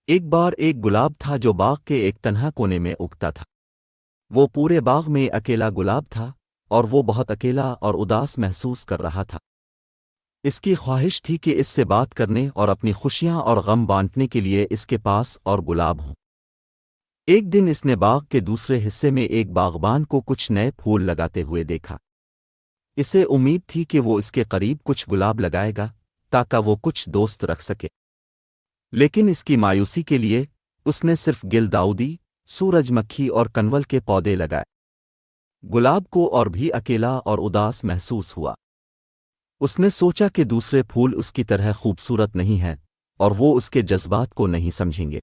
ایک بار ایک گلاب تھا جو باغ کے ایک تنہا کونے میں اگتا تھا۔ وہ پورے باغ میں اکیلا گلاب تھا، اور وہ بہت اکیلا اور اداس محسوس کر رہا تھا۔ اس کی خواہش تھی کہ اس سے بات کرنے اور اپنی خوشیاں اور غم بانٹنے کے لیے اس کے پاس اور گلاب ہوں۔ ایک دن اس نے باغ کے دوسرے حصے میں ایک باغبان کو کچھ نئے پھول لگاتے ہوئے دیکھا۔ اسے امید تھی کہ وہ اس کے قریب کچھ گلاب لگائے گا تاکہ وہ کچھ دوست رکھ سکے، لیکن اس کی مایوسی کے لیے اس نے صرف گل داؤدی، سورج مکھی اور کنول کے پودے لگائے۔ گلاب کو اور بھی اکیلا اور اداس محسوس ہوا۔ اس نے سوچا کہ دوسرے پھول اس کی طرح خوبصورت نہیں ہیں اور وہ اس کے جذبات کو نہیں سمجھیں گے۔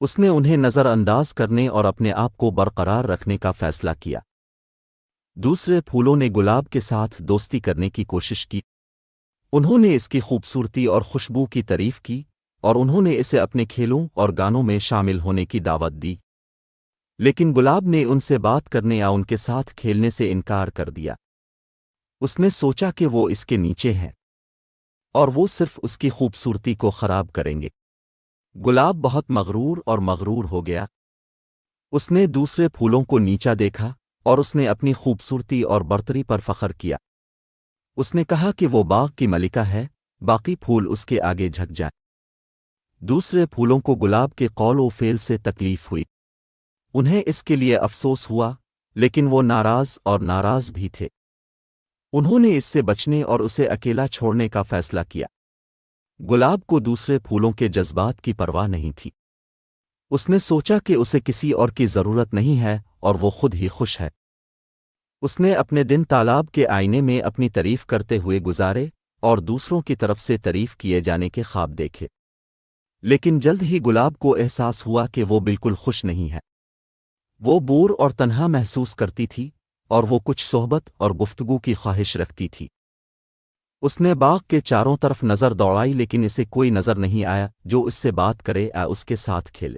اس نے انہیں نظر انداز کرنے اور اپنے آپ کو برقرار رکھنے کا فیصلہ کیا۔ دوسرے پھولوں نے گلاب کے ساتھ دوستی کرنے کی کوشش کی۔ انہوں نے اس کی خوبصورتی اور خوشبو کی تعریف کی، اور انہوں نے اسے اپنے کھیلوں اور گانوں میں شامل ہونے کی دعوت دی، لیکن گلاب نے ان سے بات کرنے یا ان کے ساتھ کھیلنے سے انکار کر دیا۔ اس نے سوچا کہ وہ اس کے نیچے ہیں اور وہ صرف اس کی خوبصورتی کو خراب کریں گے۔ گلاب بہت مغرور ہو گیا۔ اس نے دوسرے پھولوں کو نیچا دیکھا اور اس نے اپنی خوبصورتی اور برتری پر فخر کیا۔ اس نے کہا کہ وہ باغ کی ملکہ ہے، باقی پھول اس کے آگے جھک جائیں۔ دوسرے پھولوں کو گلاب کے قول و فعل سے تکلیف ہوئی۔ انہیں اس کے لیے افسوس ہوا، لیکن وہ ناراض بھی تھے۔ انہوں نے اس سے بچنے اور اسے اکیلا چھوڑنے کا فیصلہ کیا۔ گلاب کو دوسرے پھولوں کے جذبات کی پرواہ نہیں تھی۔ اس نے سوچا کہ اسے کسی اور کی ضرورت نہیں ہے اور وہ خود ہی خوش ہے۔ اس نے اپنے دن تالاب کے آئینے میں اپنی تعریف کرتے ہوئے گزارے اور دوسروں کی طرف سے تعریف کیے جانے کے خواب دیکھے، لیکن جلد ہی گلاب کو احساس ہوا کہ وہ بالکل خوش نہیں ہے۔ وہ بور اور تنہا محسوس کرتی تھی، اور وہ کچھ صحبت اور گفتگو کی خواہش رکھتی تھی۔ اس نے باغ کے چاروں طرف نظر دوڑائی، لیکن اسے کوئی نظر نہیں آیا جو اس سے بات کرے یا اس کے ساتھ کھیلے۔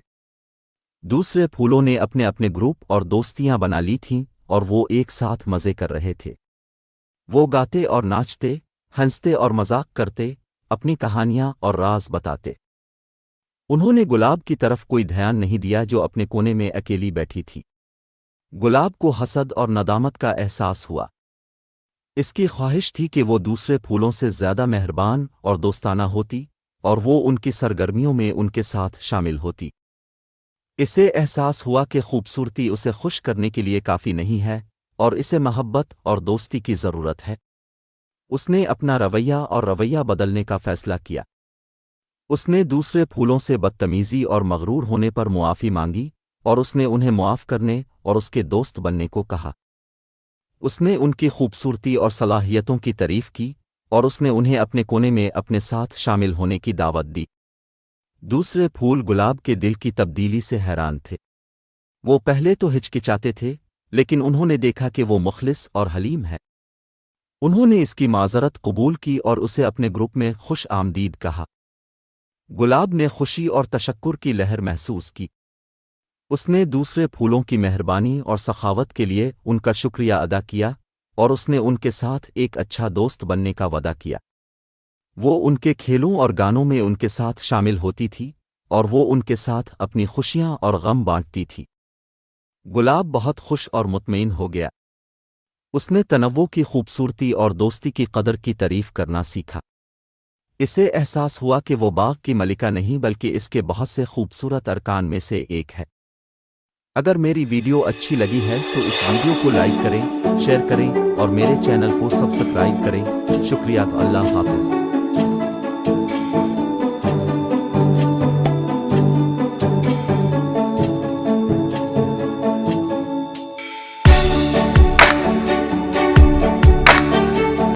دوسرے پھولوں نے اپنے اپنے گروپ اور دوستیاں بنا لی تھیں، اور وہ ایک ساتھ مزے کر رہے تھے۔ وہ گاتے اور ناچتے، ہنستے اور مذاق کرتے، اپنی کہانیاں اور راز بتاتے۔ انہوں نے گلاب کی طرف کوئی دھیان نہیں دیا جو اپنے کونے میں اکیلی بیٹھی تھی۔ گلاب کو حسد اور ندامت کا احساس ہوا۔ اس کی خواہش تھی کہ وہ دوسرے پھولوں سے زیادہ مہربان اور دوستانہ ہوتی، اور وہ ان کی سرگرمیوں میں ان کے ساتھ شامل ہوتی۔ اسے احساس ہوا کہ خوبصورتی اسے خوش کرنے کے لیے کافی نہیں ہے، اور اسے محبت اور دوستی کی ضرورت ہے۔ اس نے اپنا رویہ بدلنے کا فیصلہ کیا۔ اس نے دوسرے پھولوں سے بدتمیزی اور مغرور ہونے پر معافی مانگی، اور اس نے انہیں معاف کرنے اور اس کے دوست بننے کو کہا۔ اس نے ان کی خوبصورتی اور صلاحیتوں کی تعریف کی، اور اس نے انہیں اپنے کونے میں اپنے ساتھ شامل ہونے کی دعوت دی۔ دوسرے پھول گلاب کے دل کی تبدیلی سے حیران تھے۔ وہ پہلے تو ہچکچاتے تھے، لیکن انہوں نے دیکھا کہ وہ مخلص اور حلیم ہے۔ انہوں نے اس کی معذرت قبول کی اور اسے اپنے گروپ میں خوش آمدید کہا۔ گلاب نے خوشی اور تشکر کی لہر محسوس کی۔ اس نے دوسرے پھولوں کی مہربانی اور سخاوت کے لیے ان کا شکریہ ادا کیا، اور اس نے ان کے ساتھ ایک اچھا دوست بننے کا وعدہ کیا۔ وہ ان کے کھیلوں اور گانوں میں ان کے ساتھ شامل ہوتی تھی، اور وہ ان کے ساتھ اپنی خوشیاں اور غم بانٹتی تھی۔ گلاب بہت خوش اور مطمئن ہو گیا۔ اس نے تنوع کی خوبصورتی اور دوستی کی قدر کی تعریف کرنا سیکھا۔ اسے احساس ہوا کہ وہ باغ کی ملکہ نہیں بلکہ اس کے بہت سے خوبصورت ارکان میں سے ایک ہے۔ اگر میری ویڈیو اچھی لگی ہے تو اس ویڈیو کو لائک کریں، شیئر کریں اور میرے چینل کو سبسکرائب کریں۔ شکریہ۔ اللہ حافظ۔